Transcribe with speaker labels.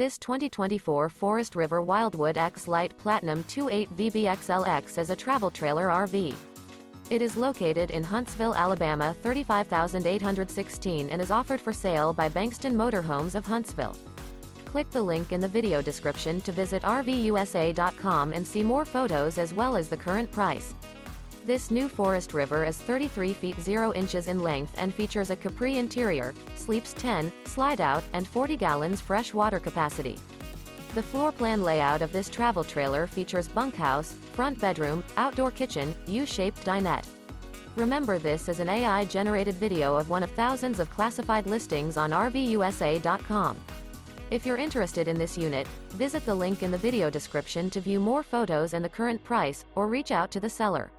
Speaker 1: This 2024 Forest River Wildwood X-Lite Platinum 28 VBXLX is a travel trailer RV. It is located in Huntsville, Alabama 35816 and is offered for sale by Bankston Motorhomes of Huntsville. Click the link in the video description to visit RVUSA.com and see more photos as well as the current price. This new Forest River is 33 feet 0 inches in length and features a CAPRI interior, sleeps 10, slide-out, and 40 gallons fresh water capacity. The floor plan layout of this travel trailer features bunkhouse, front bedroom, outdoor kitchen, U-shaped dinette. Remember, this is an AI-generated video of one of thousands of classified listings on RVUSA.com. If you're interested in this unit, visit the link in the video description to view more photos and the current price, or reach out to the seller.